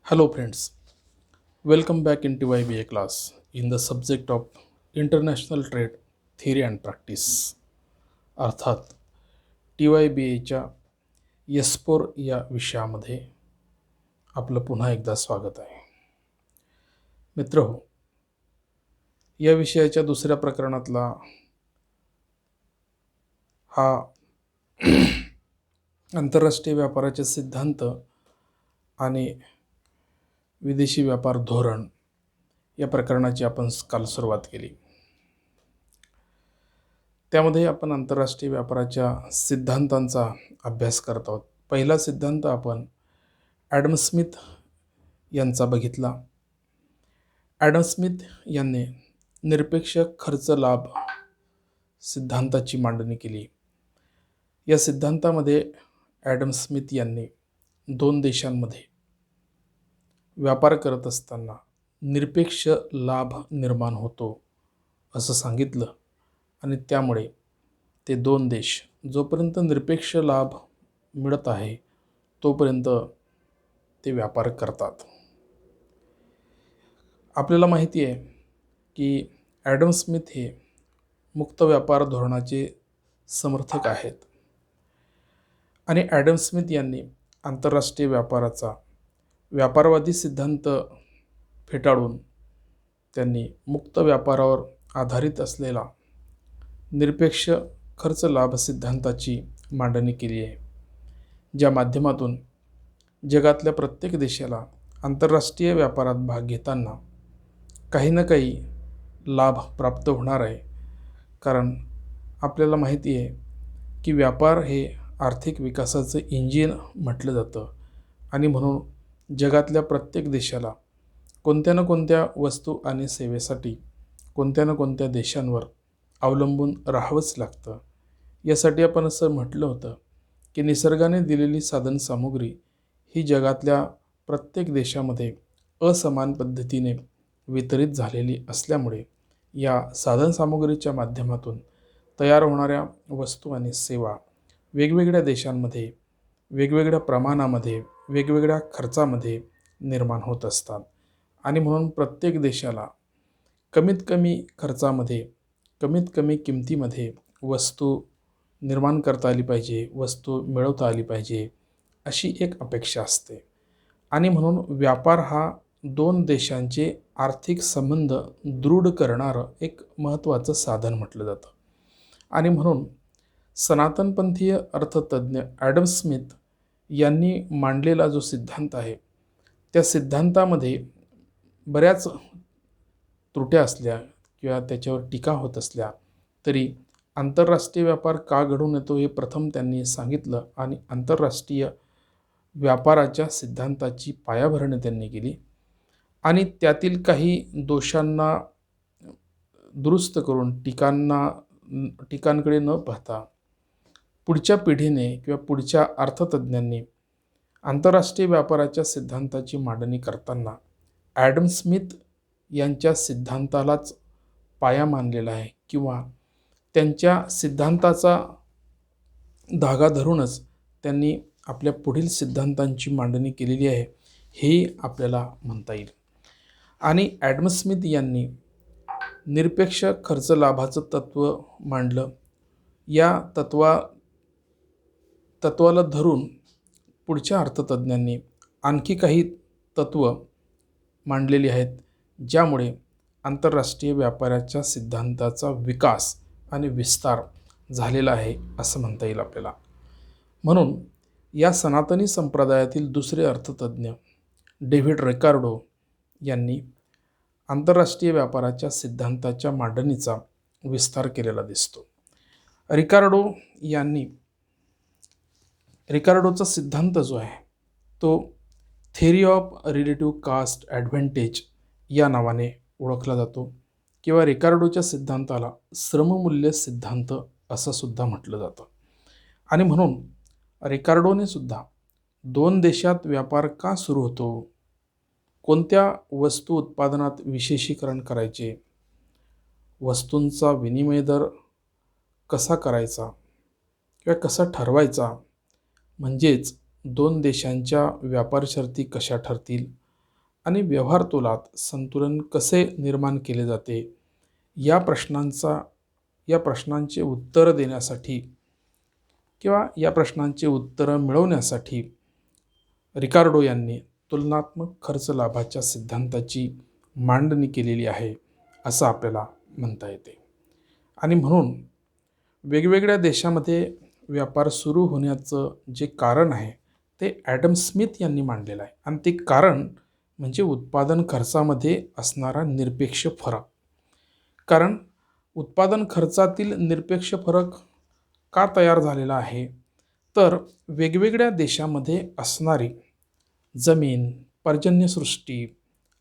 Hello friends, welcome back in TYBA class in the subject of International Trade Theory and Practice. अर्थात TYBAच्या S4 या विषयामध्ये आपलं पुन्हा एकदा स्वागत आहे. मित्रहो, या विषयाच्या दुसऱ्या प्रकरणातला हा आंतरराष्ट्रीय व्यापाराचे सिद्धांत आणि विदेशी व्यापार धोरण या प्रकरणाची आपण काल सुरुवात केली. त्यामध्ये आपण आंतरराष्ट्रीय व्यापाराच्या सिद्धांतांचा अभ्यास करत आहोत. पहिला सिद्धांत आपण ॲडम स्मिथ यांचा बघितला. ॲडम स्मिथ यांनी निरपेक्ष खर्च लाभ सिद्धांताची मांडणी केली. या सिद्धांतामध्ये ॲडम स्मिथ यांनी दोन देशांमध्ये व्यापार करत असताना निरपेक्ष लाभ निर्माण होतो असं सांगितलं आणि त्यामुळे ते दोन देश जोपर्यंत निरपेक्ष लाभ मिळत आहे तोपर्यंत ते व्यापार करतात. आपल्याला माहिती आहे की ॲडम स्मिथ हे मुक्त व्यापार धोरणाचे समर्थक आहेत आणि ॲडम स्मिथ यांनी आंतरराष्ट्रीय व्यापाराचा व्यापारवादी सिद्धांत फेटाळून त्यांनी मुक्त व्यापारावर आधारित असलेला निरपेक्ष खर्च लाभ सिद्धांताची मांडणी केली आहे, ज्या माध्यमातून जगातल्या प्रत्येक देशाला आंतरराष्ट्रीय व्यापारात भाग घेताना काही ना काही लाभ प्राप्त होणार आहे. कारण आपल्याला माहिती आहे की व्यापार हे आर्थिक विकासाचं इंजिन म्हटलं जातं आणि म्हणून जगातल्या प्रत्येक देशाला कोणत्या ना कोणत्या वस्तू आणि सेवेसाठी कोणत्या ना कोणत्या देशांवर अवलंबून राहावंच लागतं. यासाठी आपण असं म्हटलं होतं की निसर्गाने दिलेली साधनसामुग्री ही जगातल्या प्रत्येक देशामध्ये असमान पद्धतीने वितरित झालेली असल्यामुळे या साधनसामुग्रीच्या माध्यमातून तयार होणाऱ्या वस्तू आणि सेवा वेगवेगळ्या देशांमध्ये वेगवेगळ्या प्रमाणामध्ये वेगवेगळ्या खर्चामध्ये निर्माण होत असतात आणि म्हणून प्रत्येक देशाला कमीत कमी खर्चामध्ये कमीत कमी किमतीमध्ये वस्तू निर्माण करता आली पाहिजे, वस्तू मिळवता आली पाहिजे अशी एक अपेक्षा असते. आणि म्हणून व्यापार हा दोन देशांचे आर्थिक संबंध दृढ करणारं एक महत्त्वाचं साधन म्हटलं जातं. आणि म्हणून सनातनपंथीय अर्थतज्ञ ॲडम स्मिथ यांनी मांडलेला जो सिद्धांत आहे त्या सिद्धांतामध्ये बऱ्याच त्रुट्या असल्या किंवा त्याच्यावर टीका होत असल्या तरी आंतरराष्ट्रीय व्यापार का घडून येतो हे प्रथम त्यांनी सांगितलं आणि आंतरराष्ट्रीय व्यापाराच्या सिद्धांताची पायाभरणी त्यांनी केली आणि त्यातील काही दोषांना दुरुस्त करून टीकांकडे न पाहता पुढच्या पिढीने किंवा पुढच्या अर्थतज्ञांनी आंतरराष्ट्रीय व्यापाराच्या सिद्धांताची मांडणी करताना ॲडम स्मिथ यांच्या सिद्धांतालाच पाया मानलेला आहे किंवा त्यांच्या सिद्धांताचा धागा धरूनच त्यांनी आपल्या पुढील सिद्धांतांची मांडणी केलेली आहे हे आपल्याला म्हणता येईल. आणि ॲडम स्मिथ यांनी निरपेक्ष खर्च लाभाचं तत्त्व मांडलं. या तत्वाला धरून पुढच्या अर्थतज्ञांनी आणखी काही तत्त्व मांडलेली आहेत ज्यामुळे आंतरराष्ट्रीय व्यापाराच्या सिद्धांताचा विकास आणि विस्तार झालेला आहे असं म्हणता येईल आपल्याला. म्हणून या सनातनी संप्रदायातील दुसरे अर्थतज्ञ डेव्हिड रिकार्डो यांनी आंतरराष्ट्रीय व्यापाराच्या सिद्धांताच्या मांडणीचा विस्तार केलेला दिसतो. रिकार्डोचा सिद्धांत जो आहे तो theory of relative cost advantage या नावाने ओळखला जातो किंवा रिकार्डोच्या सिद्धांताला श्रममूल्य सिद्धांत असं सुद्धा म्हटलं जातं. आणि म्हणून रिकार्डोने सुद्धा दोन देशात व्यापार का सुरू होतो, कोणत्या वस्तू उत्पादनात विशेषीकरण करायचे, वस्तूंचा विनिमय दर कसा करायचा किंवा कसा ठरवायचा, म्हणजेच दोन देशांच्या व्यापार शर्ती कशा ठरतील आणि व्यवहार तोलात संतुलन कसे निर्माण केले जाते या प्रश्नांचे उत्तर देण्यासाठी किंवा या प्रश्नांचे उत्तरं मिळवण्यासाठी रिकार्डो यांनी तुलनात्मक खर्च लाभाच्या सिद्धांताची मांडणी केलेली आहे असं आपल्याला म्हणता येते. आणि म्हणून वेगवेगळ्या देशामध्ये व्यापार सुरू होण्याचं जे कारण आहे ते ॲडम स्मिथ यांनी मांडलेलं आहे. आणि ते कारण म्हणजे उत्पादन खर्चामध्ये असणारा निरपेक्ष फरक. कारण उत्पादन खर्चातील निरपेक्ष फरक का तयार झालेला आहे, तर वेगवेगळ्या देशामध्ये असणारी जमीन, पर्जन्यसृष्टी,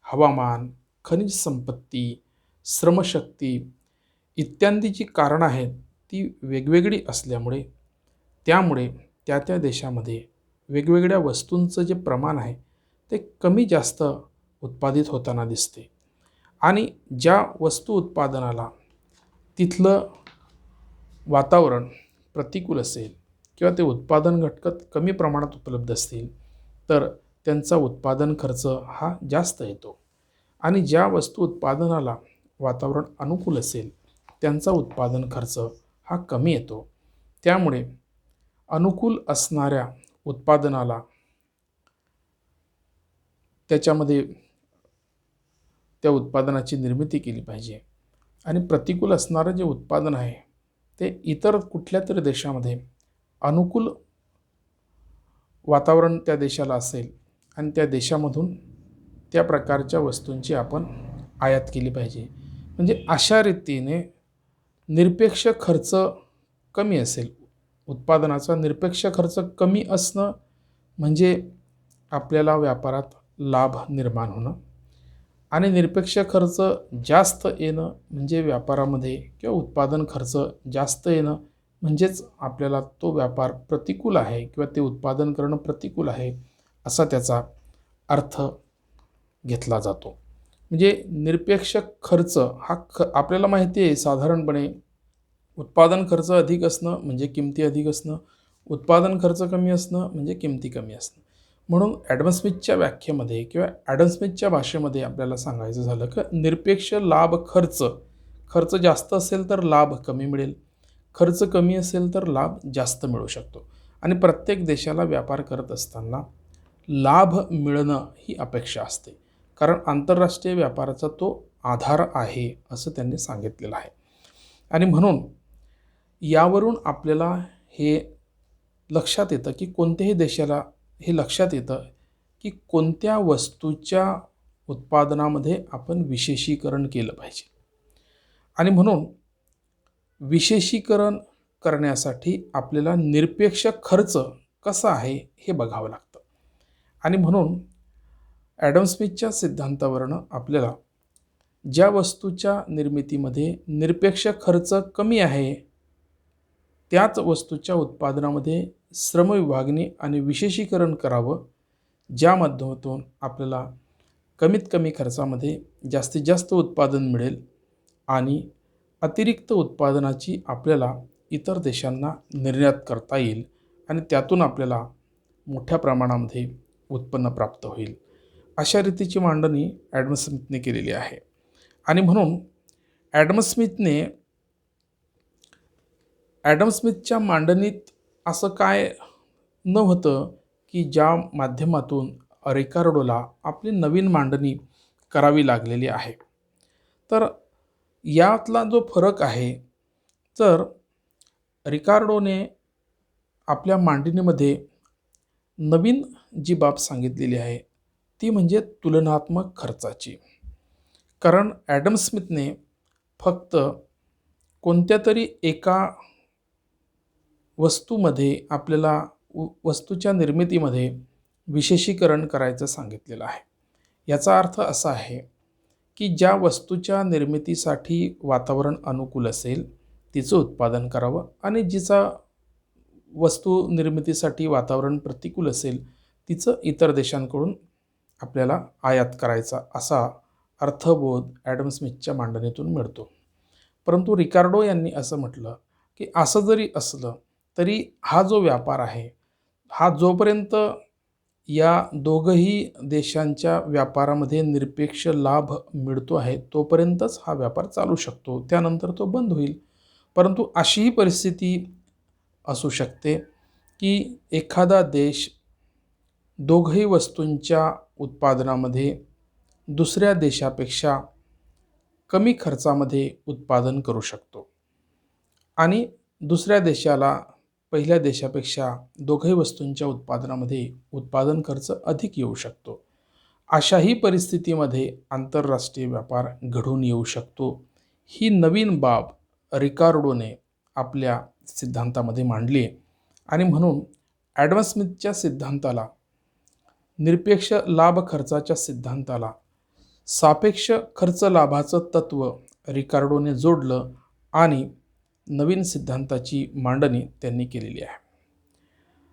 हवामान, खनिज संपत्ती, श्रमशक्ती इत्यादी जी कारणं आहेत ती वेगवेगळी असल्यामुळे त्यामुळे त्या त्या देशामध्ये वेगवेगळ्या वस्तूंचं जे प्रमाण आहे ते कमी जास्त उत्पादित होताना दिसते. आणि ज्या वस्तू उत्पादनाला तिथलं वातावरण प्रतिकूल असेल किंवा ते उत्पादन घटक कमी प्रमाणात उपलब्ध असतील तर त्यांचा उत्पादन खर्च हा जास्त येतो. आणि ज्या वस्तू उत्पादनाला वातावरण अनुकूल असेल त्यांचा उत्पादन खर्च हा कमी येतो. त्यामुळे अनुकूल असणाऱ्या उत्पादनाला त्याच्यामध्ये त्या उत्पादनाची निर्मिती केली पाहिजे आणि प्रतिकूल असणारं जे उत्पादन आहे ते इतर कुठल्या तरी देशामध्ये अनुकूल वातावरण त्या देशाला असेल आणि त्या देशामधून त्या प्रकारच्या वस्तूंची आपण आयात केली पाहिजे. म्हणजे अशा रीतीने निरपेक्ष खर्च कमी असेल, उत्पादनाचा निरपेक्ष खर्च कमी असणं म्हणजे आपल्याला व्यापारात लाभ निर्माण होणं आणि निरपेक्ष खर्च जास्त येणं म्हणजे व्यापारामध्ये किंवा उत्पादन खर्च जास्त येणं म्हणजेच आपल्याला तो व्यापार प्रतिकूल आहे किंवा ते उत्पादन करणं प्रतिकूल आहे असा त्याचा अर्थ घेतला जातो. म्हणजे निरपेक्ष खर्च हा आपल्याला माहिती आहे साधारणपणे उत्पादन खर्च अधिक असणं म्हणजे किमती अधिक असणं, उत्पादन खर्च कमी असणं म्हणजे किमती कमी असणं. म्हणून ॲडम स्मिथच्या व्याख्येमध्ये किंवा ॲडम स्मिथच्या भाषेमध्ये आपल्याला सांगायचं झालं की निरपेक्ष लाभ खर्च जास्त असेल तर लाभ कमी मिळेल, खर्च कमी असेल तर लाभ जास्त मिळू शकतो. आणि प्रत्येक देशाला व्यापार करत असताना लाभ मिळणं ही अपेक्षा असते, कारण आंतरराष्ट्रीय व्यापाराचा तो आधार आहे असं त्यांनी सांगितलेलं आहे. आणि म्हणून यावरून आपल्याला हे लक्षात येतं की कोणत्याही देशाला हे लक्षात येतं की कोणत्या वस्तूच्या उत्पादनामध्ये आपण विशेषीकरण केलं पाहिजे. आणि म्हणून विशेषीकरण करण्यासाठी आपल्याला निरपेक्ष खर्च कसा आहे हे बघावं लागतं. आणि म्हणून ॲडम स्मिथच्या सिद्धांतावरून आपल्याला ज्या वस्तूच्या निर्मितीमध्ये निरपेक्ष खर्च कमी आहे त्याच वस्तूच्या उत्पादनामध्ये श्रमविभागणी आणि विशेषीकरण करावं, ज्या माध्यमातून आपल्याला कमीत कमी खर्चामध्ये जास्तीत जास्त उत्पादन मिळेल आणि अतिरिक्त उत्पादनाची आपल्याला इतर देशांना निर्यात करता येईल आणि त्यातून आपल्याला मोठ्या प्रमाणामध्ये उत्पन्न प्राप्त होईल. अशा रीतीची मांडणी ॲडम स्मिथने केलेली आहे. आणि म्हणून ॲडम स्मिथच्या मांडणीत असं काय नव्हतं की ज्या माध्यमातून रिकार्डोला आपली नवीन मांडणी करावी लागलेली आहे. तर यातला जो फरक आहे, तर रिकार्डोने आपल्या मांडणीमध्ये नवीन जी बाब सांगितलेली आहे ती म्हणजे तुलनात्मक खर्चाची. कारण ॲडम स्मिथने फक्त कोणत्या तरी एका वस्तूमध्ये आपल्याला वस्तूच्या निर्मितीमध्ये विशेषीकरण करायचं सांगितलेलं आहे. याचा अर्थ असा आहे की ज्या वस्तूच्या निर्मितीसाठी वातावरण अनुकूल असेल तिचं उत्पादन करावं आणि जिचा वस्तू निर्मितीसाठी वातावरण प्रतिकूल असेल तिचं इतर देशांकडून आपल्याला आयात करायचा असा अर्थबोध ॲडम स्मिथच्या मांडणीतून मिळतो. परंतु रिकार्डो यांनी असं म्हटलं की असं जरी असलं तरी हा जो व्यापार आहे हा जोपर्यंत या दोघंही देशांच्या व्यापारामध्ये निरपेक्ष लाभ मिळतो आहे तोपर्यंतच हा व्यापार चालू शकतो, त्यानंतर तो बंद होईल. परंतु अशीही परिस्थिती असू शकते की एखादा देश दोघंही वस्तूंच्या उत्पादनामध्ये दुसऱ्या देशापेक्षा कमी खर्चामध्ये उत्पादन करू शकतो आणि दुसऱ्या देशाला पहिल्या देशापेक्षा दोघंही वस्तूंच्या उत्पादनामध्ये उत्पादन खर्च अधिक येऊ शकतो. अशाही परिस्थितीमध्ये आंतरराष्ट्रीय व्यापार घडून येऊ शकतो. ही नवीन बाब रिकार्डोने आपल्या सिद्धांतामध्ये मांडली आहे आणि म्हणून ॲडम स्मिथच्या सिद्धांताला, निरपेक्ष लाभ खर्चाच्या सिद्धांताला सापेक्ष खर्च लाभाचं तत्त्व रिकार्डोने जोडलं आणि नवीन सिद्धांताची मांडणी त्यांनी केलेली आहे.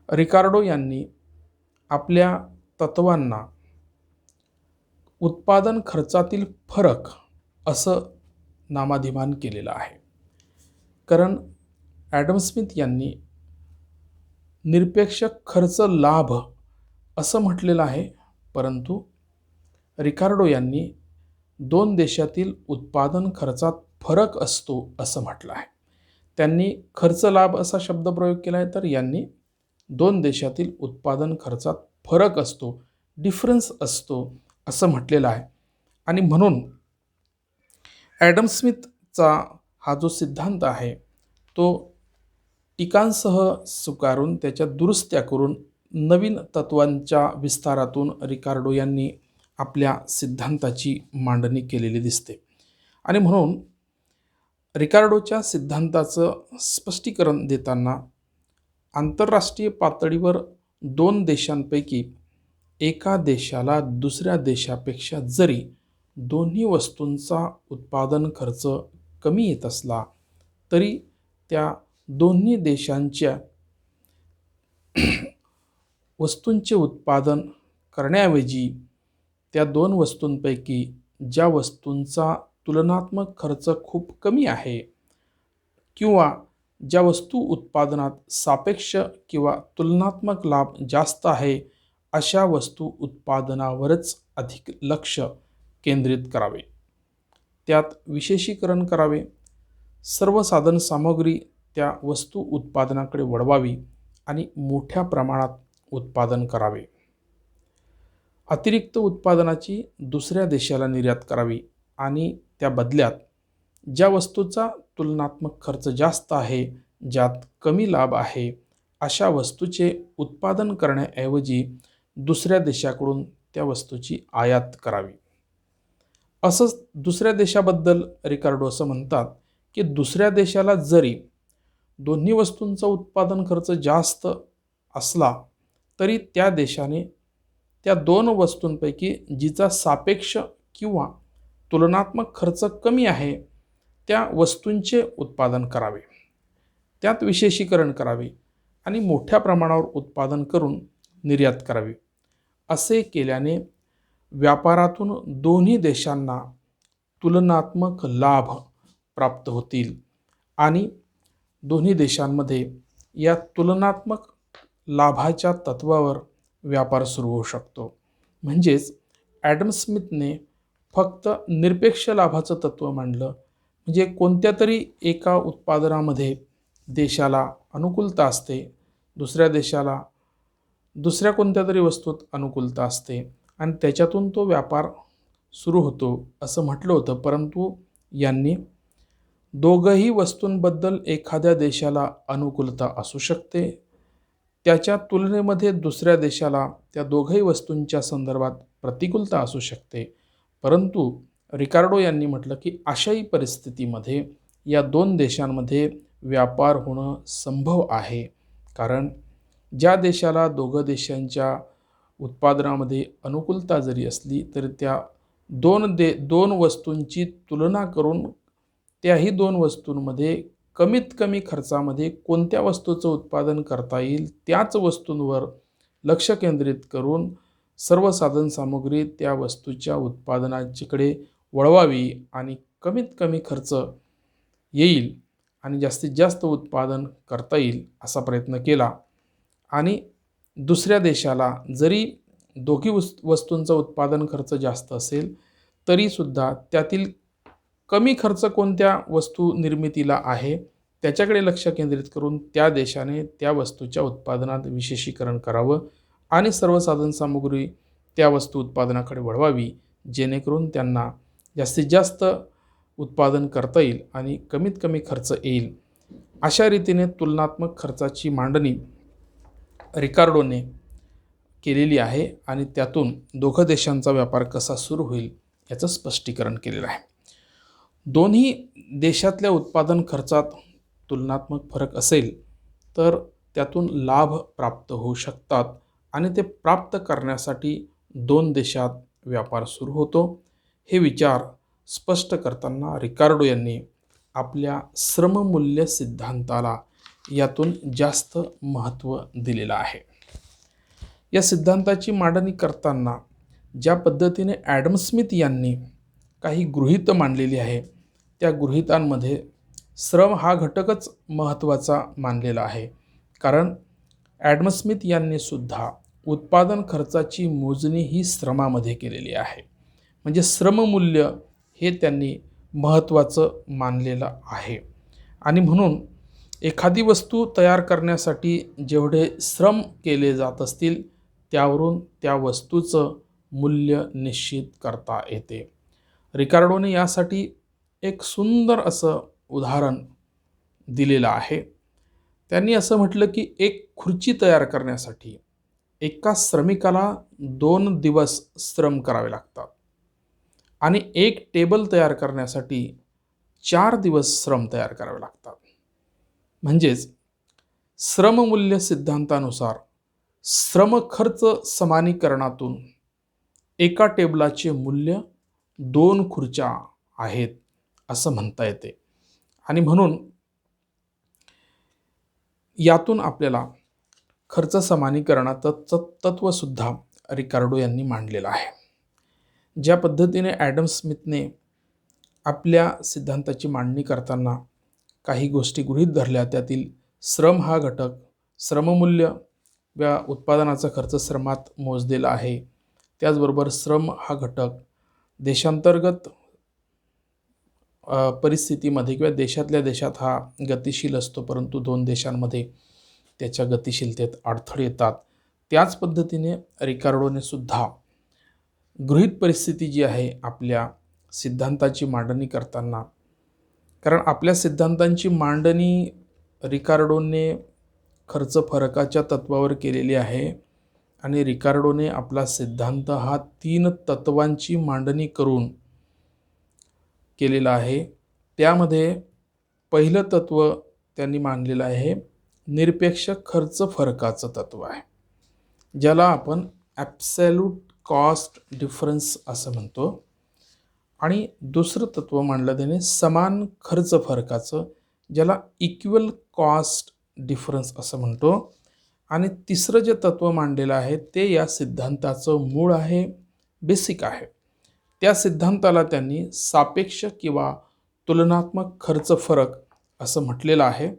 रिकार्डो यांनी आपल्या तत्त्वांना उत्पादन खर्चातील फरक असं नामाभिमान केलेलं आहे. कारण ॲडम स्मिथ यांनी निरपेक्ष खर्च लाभ असं म्हटलेलं आहे, परंतु रिकार्डो यांनी दोन देशातील उत्पादन खर्चात फरक असतो असं म्हटलं आहे. त्यांनी खर्च लाभ असा शब्दप्रयोग केला आहे, तर यांनी दोन देशातील उत्पादन खर्चात फरक असतो, डिफरन्स असतो असं म्हटलेलं आहे. आणि म्हणून ॲडम स्मिथचा हा जो सिद्धांत आहे तो टीकांसह स्वीकारून त्याच्या दुरुस्त्या करून नवीन तत्त्वांच्या विस्तारातून रिकार्डो यांनी आपल्या सिद्धांताची मांडणी केलेली दिसते. आणि म्हणून रिकार्डोच्या सिद्धांताचं स्पष्टीकरण देताना आंतरराष्ट्रीय पातळीवर दोन देशांपैकी एका देशाला दुसऱ्या देशापेक्षा जरी दोन्ही वस्तूंचा उत्पादन खर्च कमी येत असला तरी त्या दोन्ही देशांच्या वस्तूंचे उत्पादन करण्याऐवजी त्या दोन वस्तूंपैकी ज्या वस्तूंचा तुलनात्मक खर्च खूप कमी आहे किंवा ज्या वस्तू उत्पादनात सापेक्ष किंवा तुलनात्मक लाभ जास्त आहे अशा वस्तू उत्पादनावरच अधिक लक्ष केंद्रित करावे, त्यात विशेषीकरण करावे, सर्व साधनसामग्री त्या वस्तू उत्पादनाकडे वळवावी आणि मोठ्या प्रमाणात उत्पादन करावे. अतिरिक्त उत्पादनाची दुसऱ्या देशाला निर्यात करावी आणि त्या बदल्यात ज्या वस्तूचा तुलनात्मक खर्च जास्त आहे, ज्यात कमी लाभ आहे, अशा वस्तूचे उत्पादन करण्याऐवजी दुसऱ्या देशाकडून त्या वस्तूची आयात करावी. असंच दुसऱ्या देशाबद्दल रिकार्डो असं म्हणतात की दुसऱ्या देशाला जरी दोन्ही वस्तूंचा उत्पादन खर्च जास्त असला तरी त्या देशाने त्या दोन वस्तूंपैकी जिचा सापेक्ष किंवा तुलनात्मक खर्च कमी आहे त्या वस्तूंचे उत्पादन करावे, त्यात विशेषीकरण करावे आणि मोठ्या प्रमाणावर उत्पादन करून निर्यात करावी. असे केल्याने व्यापारातून दोन्ही देशांना तुलनात्मक लाभ प्राप्त होतील आणि दोन्ही देशांमध्ये या तुलनात्मक लाभाच्या तत्वावर व्यापार सुरू होऊ शकतो. म्हणजेच ॲडम स्मिथने फक्त निरपेक्ष लाभाचं तत्त्व मांडलं, म्हणजे कोणत्या तरी एका उत्पादनामध्ये देशाला अनुकूलता असते, दुसऱ्या देशाला दुसऱ्या कोणत्या तरी वस्तूत अनुकूलता असते आणि त्याच्यातून तो व्यापार सुरू होतो असं म्हटलं होतं. परंतु यांनी दोघंही वस्तूंबद्दल एखाद्या देशाला अनुकूलता असू शकते, त्याच्या तुलनेमध्ये दुसऱ्या देशाला त्या दोघंही वस्तूंच्या संदर्भात प्रतिकूलता असू शकते. परंतु रिकार्डो यांनी म्हटलं की अशाही परिस्थितीमध्ये या दोन देशांमध्ये व्यापार होणं संभव आहे, कारण ज्या देशाला दोघं देशांच्या उत्पादनामध्ये अनुकूलता जरी असली तरी त्या दोन वस्तूंची तुलना करून त्याही दोन वस्तूंमध्ये कमीत कमी खर्चामध्ये कोणत्या वस्तूचं उत्पादन करता येईल त्याच वस्तूंवर लक्ष केंद्रित करून सर्व साधनसामुग्री त्या वस्तूच्या उत्पादनाकडे वळवावी आणि कमीत कमी खर्च येईल आणि जास्तीत जास्त उत्पादन करता येईल असा प्रयत्न केला. आणि दुसऱ्या देशाला जरी दोघी वस्तूंचा उत्पादन खर्च जास्त असेल तरीसुद्धा त्यातील कमी खर्च कोणत्या वस्तू निर्मितीला आहे त्याच्याकडे लक्ष केंद्रित करून त्या देशाने त्या वस्तूच्या उत्पादनात विशेषीकरण करावं आणि सर्व साधनसामुग्री त्या वस्तू उत्पादनाकडे वळवावी, जेणेकरून त्यांना जास्तीत जास्त उत्पादन करता येईल आणि कमीत कमी खर्च येईल. अशा रीतीने तुलनात्मक खर्चाची मांडणी रिकार्डोने केलेली आहे आणि त्यातून दोघं देशांचा व्यापार कसा सुरू होईल याचं स्पष्टीकरण केलेलं आहे. दोन्ही देशातल्या उत्पादन खर्चात तुलनात्मक फरक असेल तर त्यातून लाभ प्राप्त होऊ शकतात आणि ते प्राप्त करण्यासाठी दोन देशात व्यापार सुरू होतो. हे विचार स्पष्ट करताना रिकार्डो यांनी आपल्या श्रममूल्य सिद्धांताला यातून जास्त महत्त्व दिलेलं आहे. या सिद्धांताची मांडणी करताना ज्या पद्धतीने ॲडम स्मिथ यांनी काही गृहीत मांडलेली आहे त्या गृहीतांमध्ये श्रम हा घटकच महत्त्वाचा मानलेला आहे. कारण ॲडम स्मिथ यांनी सुद्धा उत्पादन खर्चाची मोजणी ही श्रमामध्ये केलेली आहे. म्हणजे श्रममूल्य हे त्यांनी महत्त्वाचं मानलेलं आहे आणि म्हणून एखादी वस्तू तयार करण्यासाठी जेवढे श्रम केले जात असतील त्यावरून त्या वस्तूचं मूल्य निश्चित करता येते. रिकार्डोने यासाठी एक सुंदर असं उदाहरण दिलेलं आहे. त्यांनी असं म्हटलं की एक खुर्ची तयार करण्यासाठी एका श्रमिकाला 2 दिवस श्रम करावे लागतात आणि एक टेबल तयार करण्यासाठी 4 दिवस श्रम तयार करावे लागतात. म्हणजेच श्रममूल्य सिद्धांतानुसार श्रम खर्च समानीकरणातून एका टेबलाचे मूल्य 2 खुर्च्या आहेत असं म्हणता येते आणि म्हणून यातून आपल्याला खर्च समानीकरणाचं तत्त्वसुद्धा रिकार्डो यांनी मांडलेलं आहे. ज्या पद्धतीने ॲडम स्मिथने आपल्या सिद्धांताची मांडणी करताना काही गोष्टी गृहीत धरल्या, त्यातील श्रम हा घटक, श्रममूल्य या उत्पादनाचा खर्च श्रमात मोजलेला आहे, त्याचबरोबर श्रम हा घटक देशांतर्गत परिस्थितीमध्ये किंवा देशातल्या देशात हा गतिशील असतो, परंतु 2 देशांमध्ये त्याच्या गतिशीलतेत अडथळे येतात. त्याच पद्धतीने रिकार्डोने सुद्धा गृहीत परिस्थिती जी आहे आपल्या सिद्धांताची मांडणी करताना, कारण आपल्या सिद्धांतांची मांडणी रिकार्डोने खर्च फरकाच्या तत्वावर केलेली आहे आणि रिकार्डोने आपला सिद्धांत हा 3 तत्वांची मांडणी करून केलेला आहे. त्यामध्ये पहिलं तत्व त्यांनी मांडलेलं आहे निरपेक्ष खर्च फरकाचं तत्व आहे, ज्याला आपण ॲब्सोल्यूट कॉस्ट डिफरन्स असं म्हणतो. आणि दुसरं तत्व मांडलं त्याने समान खर्च फरकाचं, ज्याला इक्वल कॉस्ट डिफरन्स असं म्हणतो. आणि तिसरं जे तत्व मांडलेलं आहे ते या सिद्धांताचं मूळ आहे, बेसिक आहे. त्या सिद्धांताला त्यांनी सापेक्ष किंवा तुलनात्मक खर्च फरक असं म्हटलेलं आहे.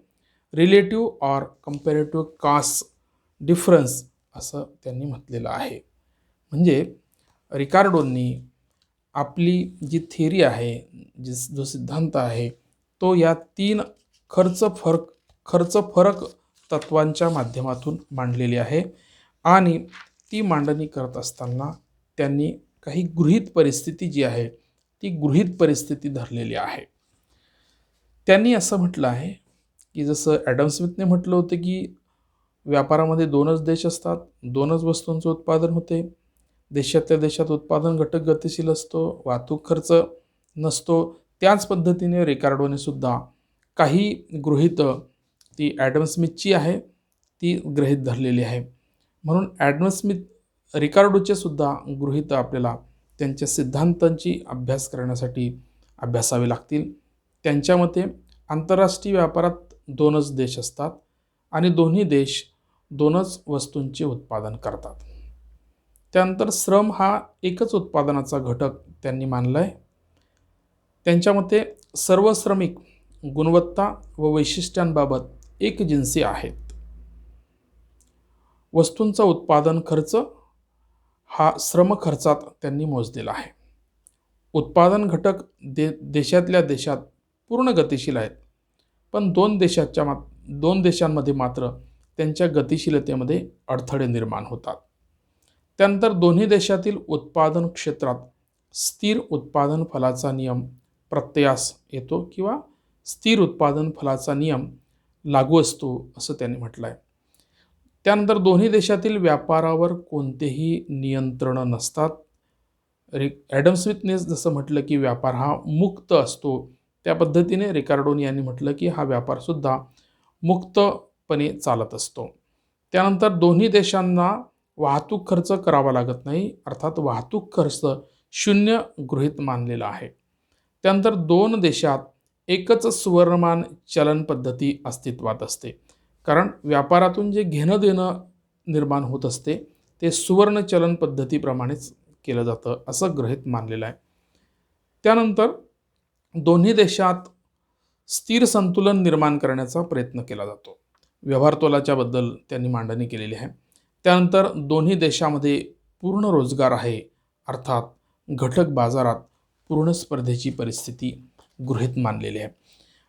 Relative or comparative cost difference असं त्यांनी म्हटलेलं आहे. म्हणजे रिकार्डोंनी आपली जी थिअरी आहे, जो सिद्धांत आहे, तो या 3 खर्च फरक तत्वांच्या माध्यमातून मांडलेली आहे. आणि ती मांडणी करत असताना त्यांनी काही गृहीत परिस्थिती जी आहे ती गृहीत परिस्थिती धरलेली आहे. त्यांनी असं म्हटलं आहे की जसं ॲडम स्मिथने म्हटलं होतं की व्यापारामध्ये 2च देश असतात, 2च वस्तूंचं उत्पादन होते, देशातल्या देशात उत्पादन घटक गतिशील असतो, वाहतूक खर्च नसतो. त्याच पद्धतीने रिकार्डोने सुद्धा काही गृहीत ती ॲडम स्मिथची आहे ती गृहीत धरलेली आहे. म्हणून ॲडम स्मिथ रिकार्डोचे सुद्धा गृहीत आपल्याला त्यांच्या सिद्धांतांची अभ्यास करण्यासाठी अभ्यासावे लागतील. त्यांच्या मते आंतरराष्ट्रीय व्यापारात 2च देश असतात आणि दोन्ही देश 2च वस्तूंचे उत्पादन करतात. त्यानंतर श्रम हा एकच उत्पादनाचा घटक त्यांनी मानला आहे. त्यांच्या मते सर्व श्रमिक गुणवत्ता व वैशिष्ट्यांबाबत एकजिन्सी आहेत. वस्तूंचा उत्पादन खर्च हा श्रम खर्चात त्यांनी मोजलेला आहे. उत्पादन घटक देशातल्या देशात पूर्ण गतिशील आहेत, पण दोन देशांमध्ये मात्र त्यांच्या गतिशीलतेमध्ये अडथळे निर्माण होतात. त्यानंतर दोन्ही देशातील उत्पादन क्षेत्रात स्थिर उत्पादन फलाचा नियम प्रत्ययास येतो किंवा स्थिर उत्पादन फलाचा नियम लागू असतो असं त्यांनी म्हटलं आहे. त्यानंतर दोन्ही देशातील व्यापारावर कोणतेही नियंत्रण नसतात. ॲडम स्मिथने जसं म्हटलं की व्यापार हा मुक्त असतो, त्या पद्धतीने रिकार्डोनी यांनी म्हटलं की हा व्यापारसुद्धा मुक्तपणे चालत असतो. त्यानंतर दोन्ही देशांना वाहतूक खर्च करावा लागत नाही, अर्थात वाहतूक खर्च शून्य गृहीत मानलेला आहे. त्यानंतर दोन देशात एकच सुवर्णमान चलन पद्धती अस्तित्वात असते, कारण व्यापारातून जे घेणं देणं निर्माण होत असते ते सुवर्ण चलन पद्धतीप्रमाणेच केलं जातं असं गृहीत मानलेलं आहे. त्यानंतर दोन्ही देशात स्थिर संतुलन निर्माण करण्याचा प्रयत्न केला जातो. व्यवहार तोलाच्या बद्दल त्यांनी मांडणी केलेली आहे. त्यानंतर दोन्ही देशामध्ये पूर्ण रोजगार आहे, अर्थात घटक बाजारात पूर्ण स्पर्धेची परिस्थिती गृहीत मानलेली आहे.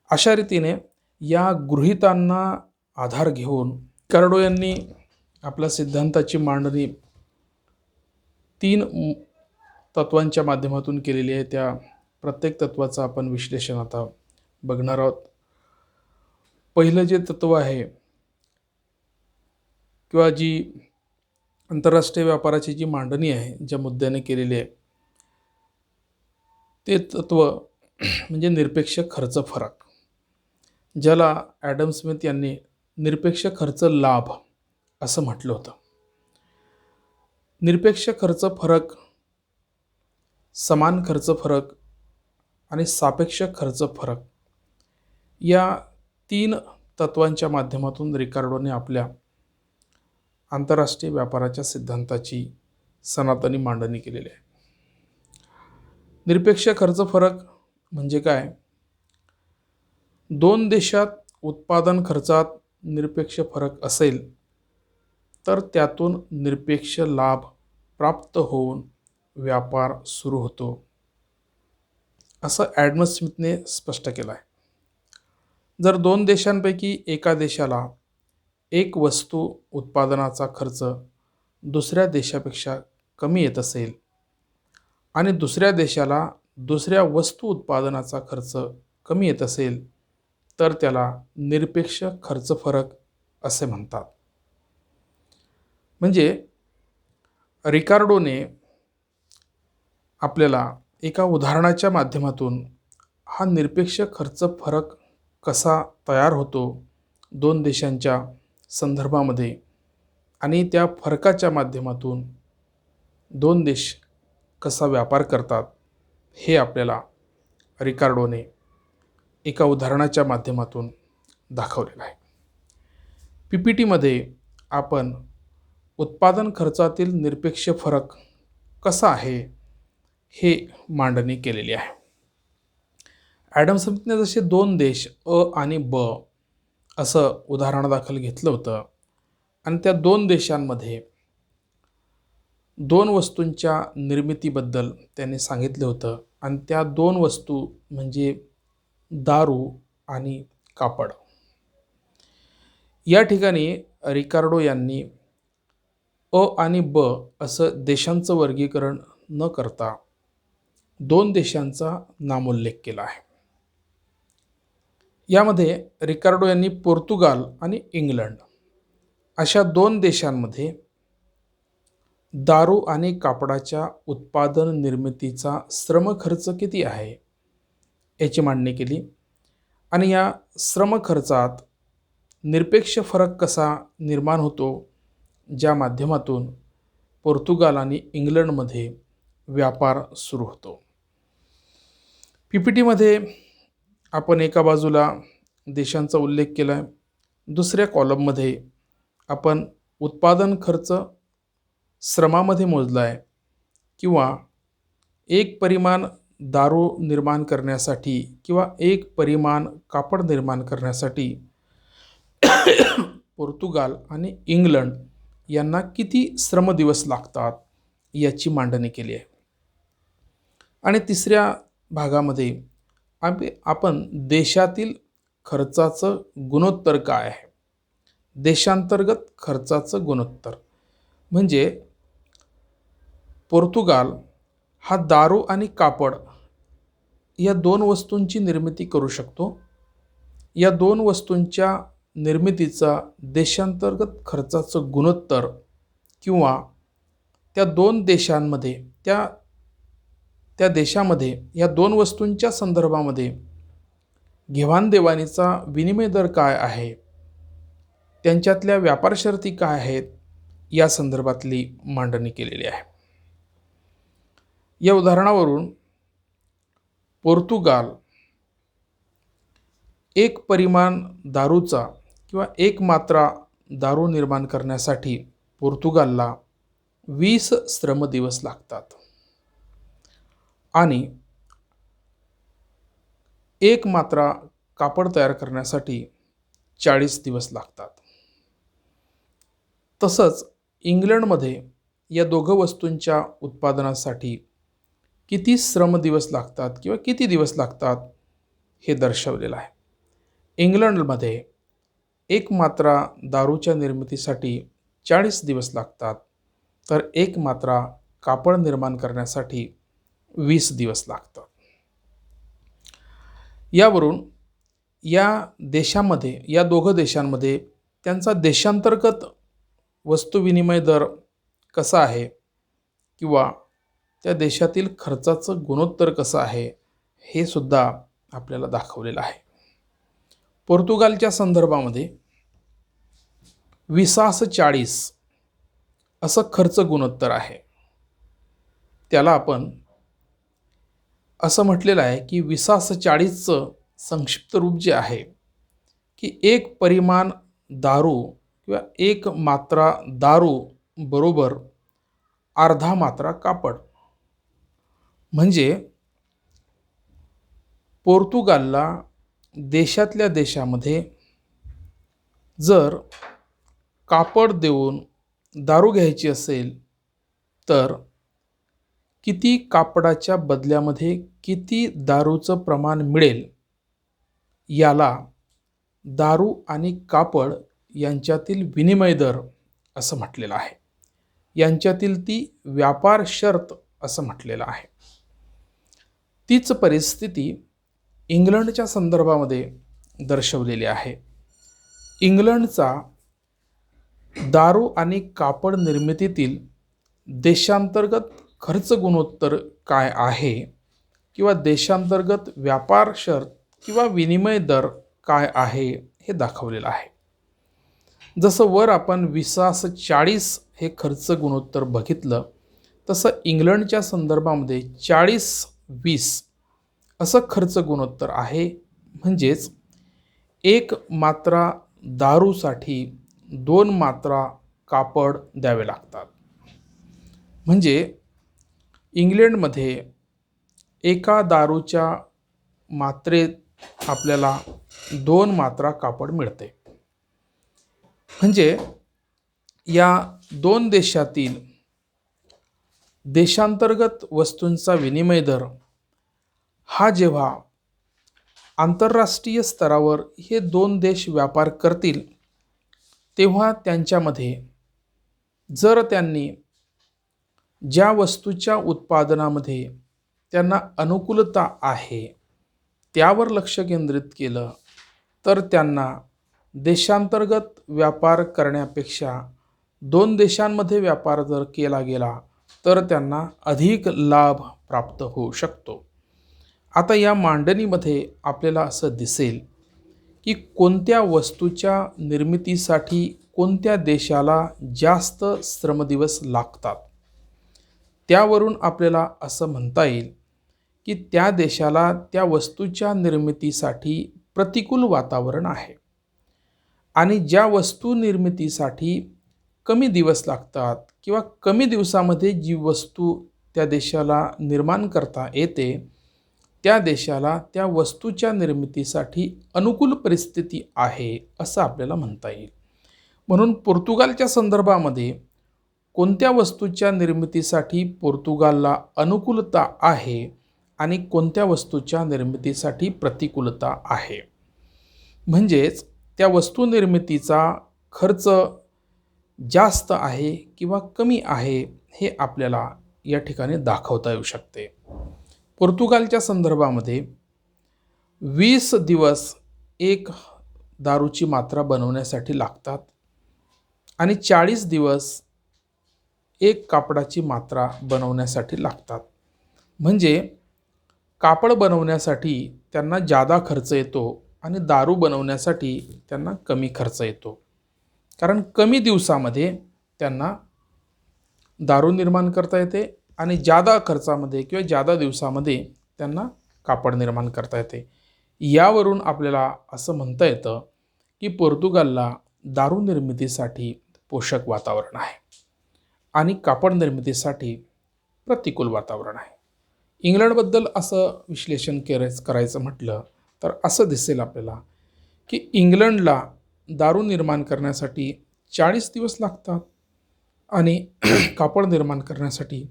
अशा रीतीने या गृहीतांना आधार घेऊन रिकार्डो यांनी आपल्या सिद्धांताची मांडणी 3 तत्वांच्या माध्यमातून केलेली आहे. त्या प्रत्येक तत्वाचं आपण विश्लेषण आता बघणार आहोत. पहिलं जे तत्व आहे किंवा जी आंतरराष्ट्रीय व्यापाराची जी मांडणी आहे ज्या मुद्द्याने केलेली आहे ते तत्व म्हणजे निरपेक्ष खर्च फरक, ज्याला ॲडम स्मिथ यांनी निरपेक्ष खर्च लाभ असं म्हटलं होतं. निरपेक्ष खर्च फरक, समान खर्च फरक आणि सापेक्ष खर्च फरक या 3 तत्वांच्या माध्यमातून रिकार्डोने आपल्या आंतरराष्ट्रीय व्यापाराच्या सिद्धांताची सनातनी मांडणी केलेली आहे. निरपेक्ष खर्च फरक म्हणजे काय? दोन देशात उत्पादन खर्चात निरपेक्ष फरक असेल तर त्यातून निरपेक्ष लाभ प्राप्त होऊन व्यापार सुरू होतो असं ॲडम स्मिथने स्पष्ट केलं आहे. जर दोन देशांपैकी एका देशाला एक वस्तू उत्पादनाचा खर्च दुसऱ्या देशापेक्षा कमी येत असेल आणि दुसऱ्या देशाला दुसऱ्या वस्तू उत्पादनाचा खर्च कमी येत असेल तर त्याला निरपेक्ष खर्च फरक असे म्हणतात. म्हणजे रिकार्डोने आपल्याला एका उदाहरणाच्या माध्यमातून हा निरपेक्ष खर्च फरक कसा तयार होतो दोन देशांच्या संदर्भामध्ये आणि त्या फरकाच्या माध्यमातून दोन देश कसा व्यापार करतात हे आपल्याला रिकार्डोने एका उदाहरणाच्या माध्यमातून दाखवलेलं आहे. PPTमध्ये आपण उत्पादन खर्चातील निरपेक्ष फरक कसा आहे हे मांडणी केलेली आहे. ॲडम स्मिथने जसे 2 देश अ आणि ब असं उदाहरणादाखल घेतलं होतं आणि त्या 2 देशांमध्ये 2 वस्तूंच्या निर्मितीबद्दल त्यांनी सांगितलं होतं आणि त्या 2 वस्तू म्हणजे दारू आणि कापड. या ठिकाणी रिकार्डो यांनी अ आणि ब असं देशांचं वर्गीकरण न करता 2 देशांचा नामोल्लेख केला आहे. यामध्ये रिकार्डो यांनी पोर्तुगाल आणि इंग्लंड अशा 2 देशांमध्ये दारू आणि कापडाच्या उत्पादन निर्मितीचा श्रम खर्च किती आहे याची मांडणी केली आणि या श्रम खर्चात निरपेक्ष फरक कसा निर्माण होतो ज्या माध्यमातून पोर्तुगाल आणि इंग्लंडमध्ये व्यापार सुरू होतो. PPTमध्ये आपण एका बाजूला देशांचा उल्लेख केला आहे, दुसऱ्या कॉलममध्ये आपण उत्पादन खर्च श्रमामध्ये मोजला आहे किंवा एक परिमाण दारू निर्माण करण्यासाठी किंवा एक परिमाण कापड निर्माण करण्यासाठी पोर्तुगाल आणि इंग्लंड यांना किती श्रमदिवस लागतात याची मांडणी केली आहे. आणि तिसऱ्या भागामध्ये आपण देशातील खर्चाचं गुणोत्तर काय आहे, देशांतर्गत खर्चाचं गुणोत्तर. म्हणजे पोर्तुगाल हा दारू आणि कापड या दोन वस्तूंची निर्मिती करू शकतो. या दोन वस्तूंच्या निर्मितीचा देशांतर्गत खर्चाचं गुणोत्तर किंवा त्या दोन देशांमध्ये त्या देशामध्ये या दोन वस्तूंच्या संदर्भामध्ये घेवाणदेवाणीचा विनिमय दर काय आहे, त्यांच्यातल्या व्यापार शर्ती काय आहेत, या संदर्भातली मांडणी केलेली आहे. या उदाहरणावरून पोर्तुगाल एक परिमाण दारूचा किंवा एक मात्रा दारू निर्माण करण्यासाठी पोर्तुगालला 20 श्रमदिवस लागतात आणि एक मात्रा कापड तयार करण्यासाठी 40 दिवस लागतात. तसंच इंग्लंडमध्ये या दोघं वस्तूंच्या उत्पादनासाठी किती श्रमदिवस लागतात किंवा किती दिवस लागतात हे दर्शवलेलं आहे. इंग्लंडमध्ये एक मात्रा दारूच्या निर्मितीसाठी 40 दिवस लागतात, तर एक मात्रा कापड निर्माण करण्यासाठी 20 दिवस लागतात. यावरून या दोघं देशांमध्ये त्यांचा देशांतर्गत वस्तू विनिमय दर कसा आहे किंवा त्या देशातील खर्चाचं गुणोत्तर कसं आहे हे सुद्धा आपल्याला दाखवलेलं आहे. पोर्तुगालच्या संदर्भामध्ये 20:40 असं खर्च गुणोत्तर आहे. त्याला आपण असं म्हटलेलं आहे की 20:40चं संक्षिप्त रूप जे आहे की एक परिमाण दारू किंवा एक मात्रा दारू बरोबर अर्धा मात्रा कापड. म्हणजे पोर्तुगालला देशातल्या देशामध्ये जर कापड देऊन दारू घ्यायची असेल तर किती कापडाच्या बदल्यामध्ये किती दारूचं प्रमाण मिळेल याला दारू आणि कापड यांच्यातील विनिमय दर असं म्हटलेलं आहे. यांच्यातील ती व्यापार शर्त असं म्हटलेलं आहे. तीच परिस्थिती इंग्लंडच्या संदर्भामध्ये दर्शवलेली आहे. इंग्लंडचा दारू आणि कापड निर्मितीतील देशांतर्गत खर्च गुणोत्तर काय आहे किंवा देशांतर्गत व्यापार शर्त किंवा विनिमय दर काय आहे हे दाखवलेलं आहे. जसं वर आपण 20:40 हे खर्च गुणोत्तर बघितलं, तसं इंग्लंडच्या संदर्भामध्ये 40:20 असं खर्च गुणोत्तर आहे. म्हणजेच एक मात्रा दारूसाठी 2 मात्रा कापड द्यावे लागतात. म्हणजे इंग्लंडमध्ये एका दारूच्या मात्रेत आपल्याला 2 मात्रा कापड मिळते. म्हणजे या दोन देशातील देशांतर्गत वस्तूंचा विनिमय दर हा जेव्हा आंतरराष्ट्रीय स्तरावर हे दोन देश व्यापार करतील तेव्हा त्यांच्यामध्ये जर त्यांनी ज्या वस्तूच्या उत्पादनामध्ये त्यांना अनुकूलता आहे त्यावर लक्ष केंद्रित केलं तर त्यांना देशांतर्गत व्यापार करण्यापेक्षा दोन देशांमध्ये व्यापार जर केला गेला तर त्यांना अधिक लाभ प्राप्त होऊ शकतो. आता या मांडणीमध्ये आपल्याला असं दिसेल की कोणत्या वस्तूच्या निर्मितीसाठी कोणत्या देशाला जास्त श्रमदिवस लागतात. त्यावरून आपल्याला असं म्हणता येईल की त्या देशाला त्या वस्तूच्या निर्मितीसाठी प्रतिकूल वातावरण आहे आणि ज्या वस्तू निर्मितीसाठी कमी दिवस लागतात किंवा कमी दिवसामध्ये जी वस्तू त्या देशाला निर्माण करता येते त्या देशाला त्या वस्तूच्या निर्मितीसाठी अनुकूल परिस्थिती आहे असं आपल्याला म्हणता येईल. म्हणून पोर्तुगालच्या संदर्भामध्ये कोणत्या वस्तूच्या निर्मितीसाठी पोर्तुगालला अनुकूलता आहे आणि कोणत्या वस्तूच्या निर्मितीसाठी प्रतिकूलता आहे. म्हणजेच त्या वस्तू निर्मितीचा खर्च जास्त आहे किंवा कमी आहे हे आपल्याला या ठिकाणी दाखवता येऊ शकते. पोर्तुगालच्या संदर्भामध्ये 20 दिवस एक दारूची मात्रा बनवण्यासाठी लागतात आणि 40 दिवस एक कापडाची मात्रा बनवण्यासाठी लागतात. म्हणजे कापड बनवण्यासाठी त्यांना जादा खर्च येतो आणि दारू बनवण्यासाठी त्यांना कमी खर्च येतो. कारण कमी दिवसामध्ये त्यांना दारू निर्माण करता येते आणि जादा खर्चामध्ये किंवा जादा दिवसामध्ये त्यांना कापड निर्माण करता येते. यावरून आपल्याला असं म्हणता येतं की पोर्तुगालला दारू निर्मितीसाठी पोषक वातावरण आहे आणि कापड निर्मितीसाठी प्रतिकूल वातावरण आहे. इंग्लंडबद्दल असं विश्लेषण करायचं म्हटलं तर असं दिसेल आपल्याला की इंग्लंडला दारू निर्माण करण्यासाठी 40 दिवस लागतात आणि कापड निर्माण करण्यासाठी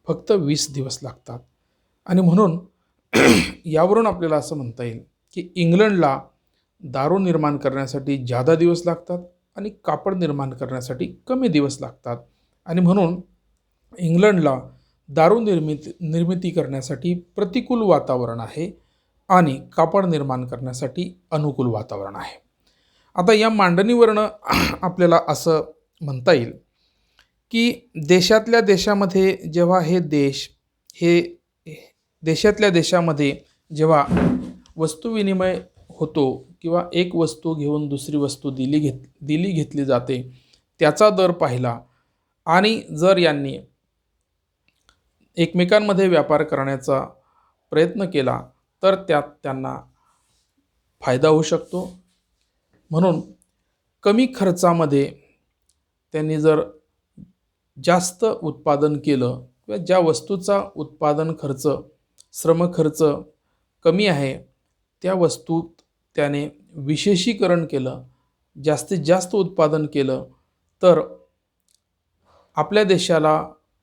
फक्त 20 दिवस लागतात. आणि म्हणून यावरून आपल्याला असं म्हणता येईल की इंग्लंडला दारू निर्माण करण्यासाठी जादा दिवस लागतात आणि कापड निर्माण करण्यासाठी कमी दिवस लागतात. आणि म्हणून इंग्लंडला दारू निर्मिती करण्यासाठी प्रतिकूल वातावरण आहे आणि कापड निर्माण करण्यासाठी अनुकूल वातावरण आहे. आता या मांडणीवरनं आपल्याला असं म्हणता येईल की देशातल्या देशामध्ये जेव्हा देशातल्या देशामध्ये जेव्हा वस्तुविनिमय होतो किंवा एक वस्तू घेऊन दुसरी वस्तू घेतली जाते त्याचा दर पाहिला आणि जर यांनी एकमेकांमध्ये व्यापार करण्याचा प्रयत्न केला तर त्यात त्यांना फायदा होऊ शकतो. म्हणून कमी खर्चामध्ये त्यांनी जर जास्त उत्पादन केलं किंवा ज्या वस्तूचा उत्पादन खर्च श्रम खर्च कमी आहे त्या वस्तूत त्याने विशेषीकरण केलं, जास्तीत जास्त उत्पादन केलं तर आपल्या देशाला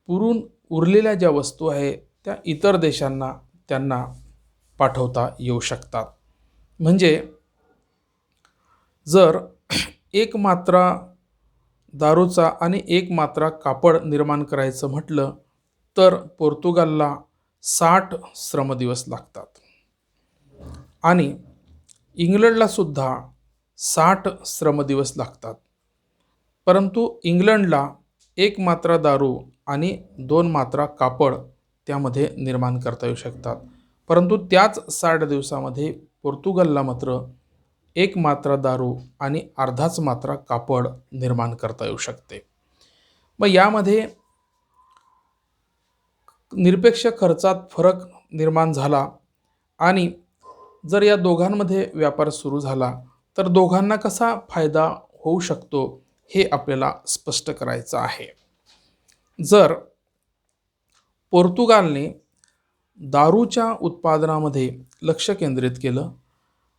पुरून उरलेल्या ज्या वस्तू आहे त्या इतर देशांना त्यांना पाठवता येऊ शकतात. म्हणजे जर एक मात्रा दारूचा आणि एक मात्रा कापड निर्माण करायचं म्हटलं तर पोर्तुगालला 60 श्रमदिवस लागतात आणि इंग्लंडला सुद्धा 60 श्रमदिवस लागतात. परंतु इंग्लंडला एक मात्रा दारू आणि 2 मात्रा कापड त्यामध्ये निर्माण करता येऊ शकतात. परंतु त्याच 60 दिवसामध्ये पोर्तुगालला मात्र एक मात्रा दारू आणि अर्धाच मात्रा कापड निर्माण करता येऊ शकते. मग यामध्ये निरपेक्ष खर्चात फरक निर्माण झाला आणि जर या दोघांमध्ये व्यापार सुरू झाला तर दोघांना कसा फायदा होऊ शकतो हे आपल्याला स्पष्ट करायचं आहे. जर पोर्तुगालने दारूच्या उत्पादनामध्ये लक्ष केंद्रित केलं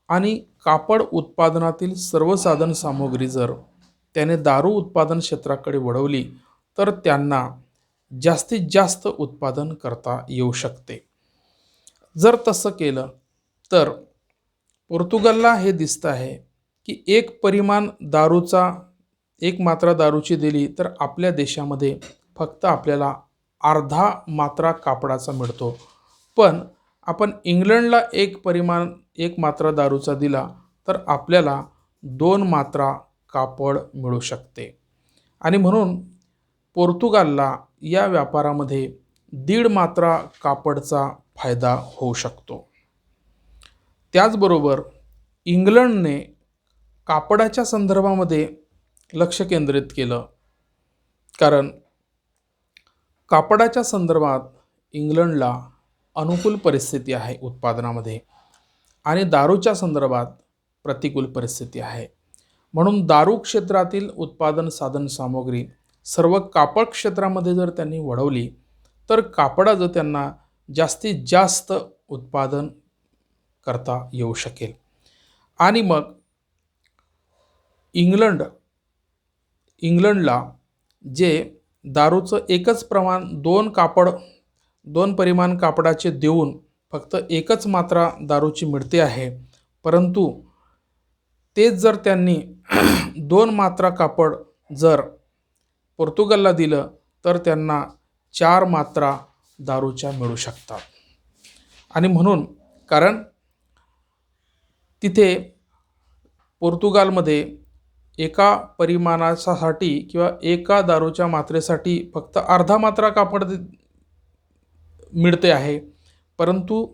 आणि कापड उत्पादनातील सर्व साधन सामुग्री जर त्याने दारू उत्पादन क्षेत्राकडे वळवली तर त्यांना जास्तीत जास्त उत्पादन करता येऊ शकते. जर तसं केलं तर पोर्तुगालला हे दिसतं आहे की एक मात्रा दारूची दिली तर आपल्या देशामध्ये फक्त आपल्याला अर्धा मात्रा कापडाचा मिळतो, पण आपण इंग्लंडला एक मात्रा दारूचा दिला तर आपल्याला 2 मात्रा कापड मिळू शकते. आणि म्हणून पोर्तुगालला या व्यापारामध्ये 1.5 मात्रा कापडचा फायदा होऊ शकतो. त्याचबरोबर इंग्लंडने कापडाच्या संदर्भामध्ये लक्ष केंद्रित केलं, कारण कापडाच्या संदर्भात इंग्लंडला अनुकूल परिस्थिती आहे उत्पादनामध्ये आणि दारूच्या संदर्भात प्रतिकूल परिस्थिती आहे. म्हणून दारू क्षेत्रातील उत्पादन साधन सामुग्री सर्व कापड क्षेत्रामध्ये जर त्यांनी वळवली तर कापडाचं त्यांना जास्तीत जास्त उत्पादन करता येऊ शकेल. आणि मग इंग्लंडला जे दारूचं एकच प्रमाण दोन परिमाण कापडाचे देऊन फक्त एकच मात्रा दारूची मिळते आहे, परंतु तेच जर त्यांनी 2 मात्रा कापड जर पोर्तुगालला दिलं तर त्यांना 4 मात्रा दारूच्या मिळू शकतात. आणि म्हणून कारण तिथे पोर्तुगालमध्ये एका परिमाणासाठी किंवा एका दारूच्या मात्रेसाठी फक्त अर्धा मात्रा कापड मिळते आहे, परंतु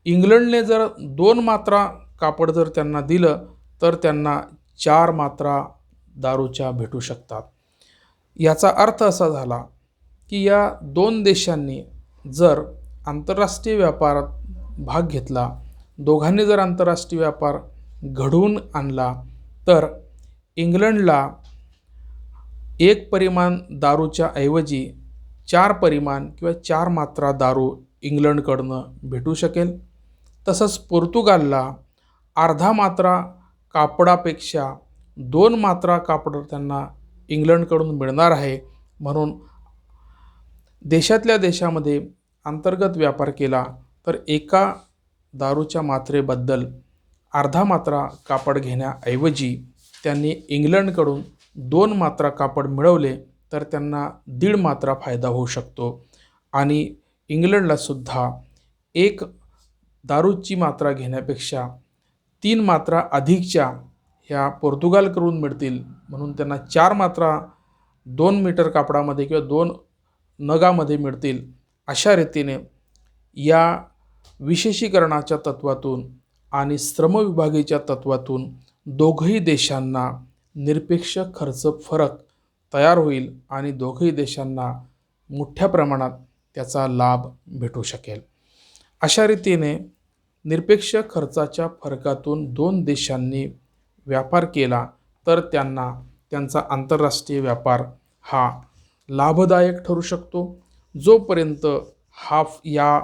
इंग्लंडने जर 2 मात्रा कापड जर त्यांना दिलं तर त्यांना 4 मात्रा दारूच्या भेटू शकतात. याचा अर्थ असा झाला की या 2 देशांनी जर आंतरराष्ट्रीय व्यापारात भाग घेतला, दोघांनी जर आंतरराष्ट्रीय व्यापार घडवून आणला, तर इंग्लंडला 1 परिमाण दारूच्या ऐवजी 4 परिमाण किंवा 4 मात्रा दारू इंग्लंडकडनं भेटू शकेल. तसंच पोर्तुगालला अर्धा मात्रा कापडापेक्षा 2 मात्रा कापड त्यांना इंग्लंडकडून मिळणार आहे. म्हणून देशातल्या देशामध्ये अंतर्गत व्यापार केला तर एका दारूच्या मात्रेबद्दल अर्धा मात्रा कापड घेण्याऐवजी त्यांनी इंग्लंडकडून 2 मात्रा कापड मिळवले तर त्यांना 1.5 मात्रा फायदा होऊ शकतो. आणि इंग्लंडलासुद्धा 1 दारूची मात्रा घेण्यापेक्षा 3 मात्रा अधिकच्या ह्या पोर्तुगालकडून मिळतील, म्हणून त्यांना 4 मात्रा 2 मीटर कापडामध्ये किंवा 2 नगामध्ये मिळतील. अशा रीतीने या विशेषीकरणाच्या तत्वातून आणि श्रमविभागाच्या तत्वातून दोघंही देशांना निरपेक्ष खर्च फरक तयार होईल आणि दोघंही देशांना मोठ्या प्रमाणात त्याचा लाभ भेटू शकेल. अशा रीतीने निरपेक्ष खर्चाच्या फरकातून 2 देशांनी व्यापार केला तर त्यांना त्यांचा आंतरराष्ट्रीय व्यापार हा लाभदायक ठरू शकतो. जोपर्यंत या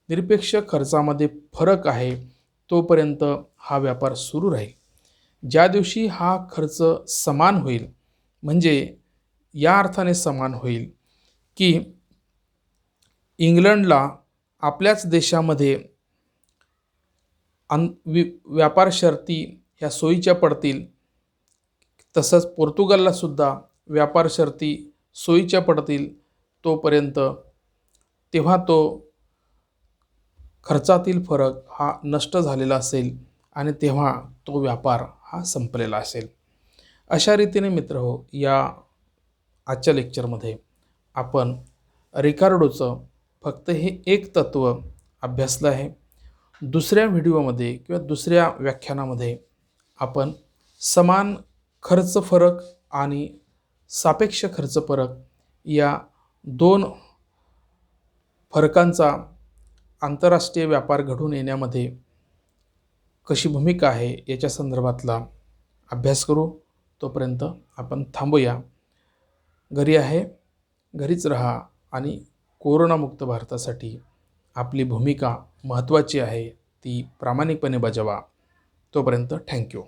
निरपेक्ष खर्चामध्ये फरक आहे तोपर्यंत हा व्यापार सुरू राहील. ज्या दिवशी हा खर्च समान होईल, म्हणजे या अर्थाने समान होईल की इंग्लंडला आपल्याच देशामध्ये व्यापार शर्ती ह्या सोयीच्या पडतील, तसंच पोर्तुगाललासुद्धा व्यापार शर्ती सोयीच्या पडतील, तेव्हा तो खर्चातील फरक हा नष्ट झालेला असेल आणि तेव्हा तो व्यापार हा संपलेला असेल. अशा रीतीने मित्रहो, या आजच्या लेक्चरमध्ये आपण रिकार्डोचं फक्त हे एक तत्त्व अभ्यासलं आहे. दुसऱ्या व्हिडिओमध्ये किंवा दुसऱ्या व्याख्यानामध्ये आपण समान खर्च फरक आणि सापेक्ष खर्च फरक या 2 फरकांचा आंतरराष्ट्रीय व्यापार घडून येण्यामध्ये कशी भूमिका आहे याच्या संदर्भातला अभ्यास करू. तोपर्यंत आपण थांबूया. घरी आहे, घरीच राहा आणि कोरोनामुक्त भारतासाठी आपली भूमिका महत्त्वाची आहे, ती प्रामाणिकपणे बजावा. तोपर्यंत थँक्यू.